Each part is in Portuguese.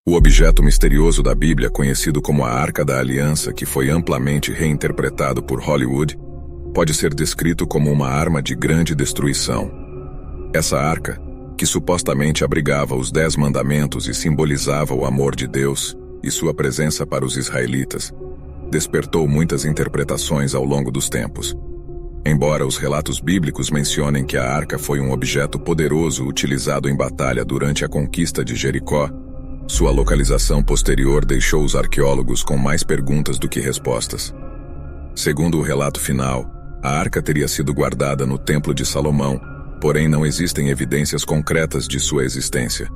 O objeto misterioso da Bíblia, conhecido como a Arca da Aliança, que foi amplamente reinterpretado por Hollywood, pode ser descrito como uma arma de grande destruição. Essa arca, que supostamente abrigava os 10 mandamentos e simbolizava o amor de Deus e sua presença para os israelitas, despertou muitas interpretações ao longo dos tempos. Embora os relatos bíblicos mencionem que a arca foi um objeto poderoso utilizado em batalha durante a conquista de Jericó, sua localização posterior deixou os arqueólogos com mais perguntas do que respostas. Segundo o relato final, a arca teria sido guardada no Templo de Salomão, porém não existem evidências concretas de sua existência.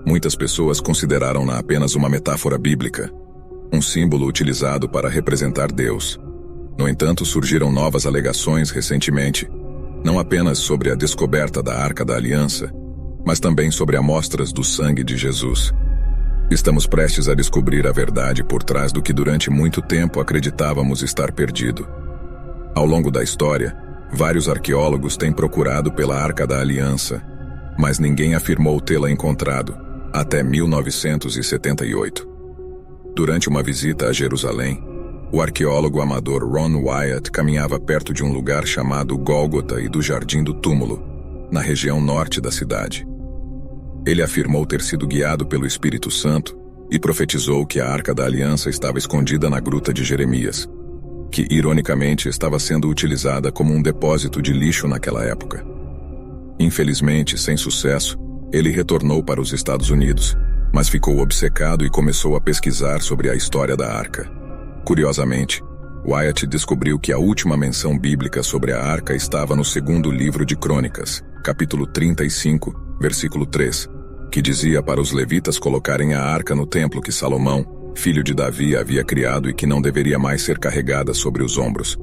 Muitas pessoas consideraram-na apenas uma metáfora bíblica, um símbolo utilizado para representar Deus. No entanto, surgiram novas alegações recentemente, não apenas sobre a descoberta da Arca da Aliança, mas também sobre amostras do sangue de Jesus. Estamos prestes a descobrir a verdade por trás do que durante muito tempo acreditávamos estar perdido. Ao longo da história, vários arqueólogos têm procurado pela Arca da Aliança, mas ninguém afirmou tê-la encontrado, até 1978. Durante uma visita a Jerusalém, o arqueólogo amador Ron Wyatt caminhava perto de um lugar chamado Gólgota e do Jardim do Túmulo, na região norte da cidade. Ele afirmou ter sido guiado pelo Espírito Santo e profetizou que a Arca da Aliança estava escondida na Gruta de Jeremias, que, ironicamente, estava sendo utilizada como um depósito de lixo naquela época. Infelizmente, sem sucesso, ele retornou para os Estados Unidos, mas ficou obcecado e começou a pesquisar sobre a história da Arca. Curiosamente, Wyatt descobriu que a última menção bíblica sobre a Arca estava no segundo livro de Crônicas, capítulo 35, versículo 3, que dizia para os levitas colocarem a Arca no templo que Salomão, filho de Davi, havia criado e que não deveria mais ser carregada sobre os ombros.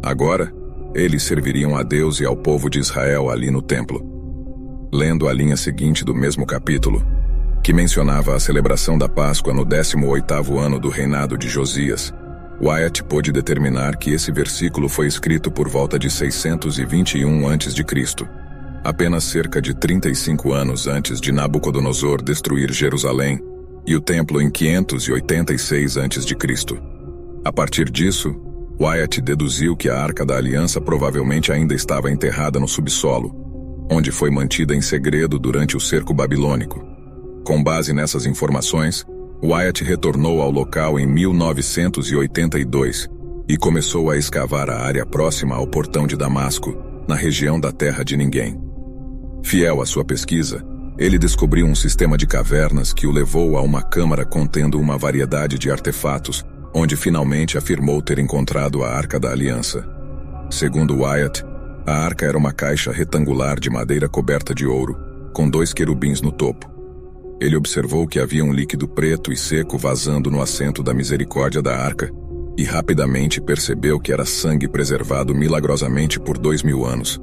Agora, eles serviriam a Deus e ao povo de Israel ali no templo. Lendo a linha seguinte do mesmo capítulo, que mencionava a celebração da Páscoa no 18º ano do reinado de Josias, Wyatt pôde determinar que esse versículo foi escrito por volta de 621 a.C., apenas cerca de 35 anos antes de Nabucodonosor destruir Jerusalém e o templo em 586 a.C. A partir disso, Wyatt deduziu que a Arca da Aliança provavelmente ainda estava enterrada no subsolo, onde foi mantida em segredo durante o cerco babilônico. Com base nessas informações, Wyatt retornou ao local em 1982 e começou a escavar a área próxima ao Portão de Damasco, na região da Terra de Ninguém. Fiel à sua pesquisa, ele descobriu um sistema de cavernas que o levou a uma câmara contendo uma variedade de artefatos, onde finalmente afirmou ter encontrado a Arca da Aliança. Segundo Wyatt, a arca era uma caixa retangular de madeira coberta de ouro, com 2 querubins no topo. Ele observou que havia um líquido preto e seco vazando no assento da misericórdia da arca, e rapidamente percebeu que era sangue preservado milagrosamente por 2000 anos.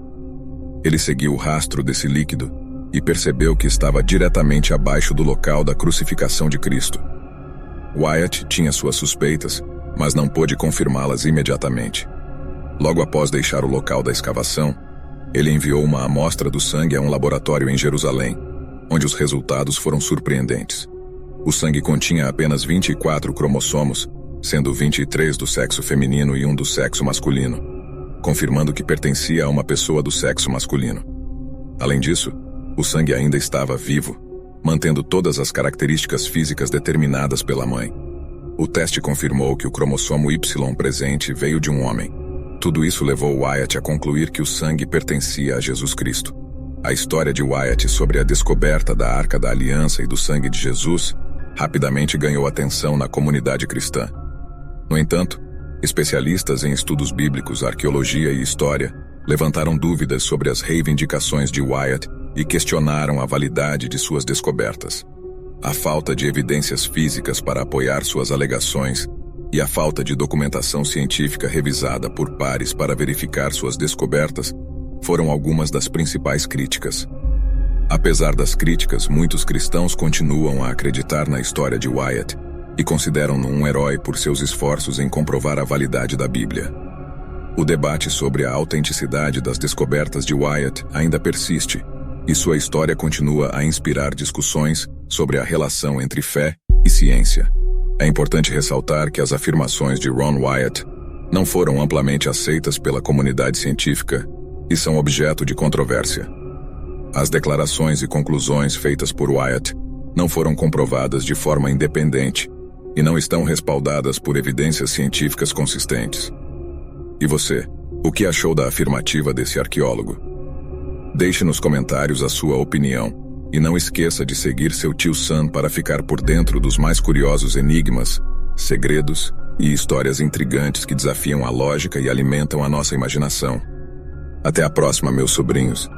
Ele seguiu o rastro desse líquido e percebeu que estava diretamente abaixo do local da crucificação de Cristo. Wyatt tinha suas suspeitas, mas não pôde confirmá-las imediatamente. Logo após deixar o local da escavação, ele enviou uma amostra do sangue a um laboratório em Jerusalém, onde os resultados foram surpreendentes. O sangue continha apenas 24 cromossomos, sendo 23 do sexo feminino e 1 do sexo masculino, confirmando que pertencia a uma pessoa do sexo masculino. Além disso, o sangue ainda estava vivo, mantendo todas as características físicas determinadas pela mãe. O teste confirmou que o cromossomo Y presente veio de um homem. Tudo isso levou Wyatt a concluir que o sangue pertencia a Jesus Cristo. A história de Wyatt sobre a descoberta da Arca da Aliança e do sangue de Jesus rapidamente ganhou atenção na comunidade cristã. No entanto, especialistas em estudos bíblicos, arqueologia e história levantaram dúvidas sobre as reivindicações de Wyatt e questionaram a validade de suas descobertas. A falta de evidências físicas para apoiar suas alegações e a falta de documentação científica revisada por pares para verificar suas descobertas foram algumas das principais críticas. Apesar das críticas, muitos cristãos continuam a acreditar na história de Wyatt e consideram-no um herói por seus esforços em comprovar a validade da Bíblia. O debate sobre a autenticidade das descobertas de Wyatt ainda persiste, e sua história continua a inspirar discussões sobre a relação entre fé e ciência. É importante ressaltar que as afirmações de Ron Wyatt não foram amplamente aceitas pela comunidade científica e são objeto de controvérsia. As declarações e conclusões feitas por Wyatt não foram comprovadas de forma independente e não estão respaldadas por evidências científicas consistentes. E você, o que achou da afirmativa desse arqueólogo? Deixe nos comentários a sua opinião e não esqueça de seguir seu tio Sam para ficar por dentro dos mais curiosos enigmas, segredos e histórias intrigantes que desafiam a lógica e alimentam a nossa imaginação. Até a próxima, meus sobrinhos.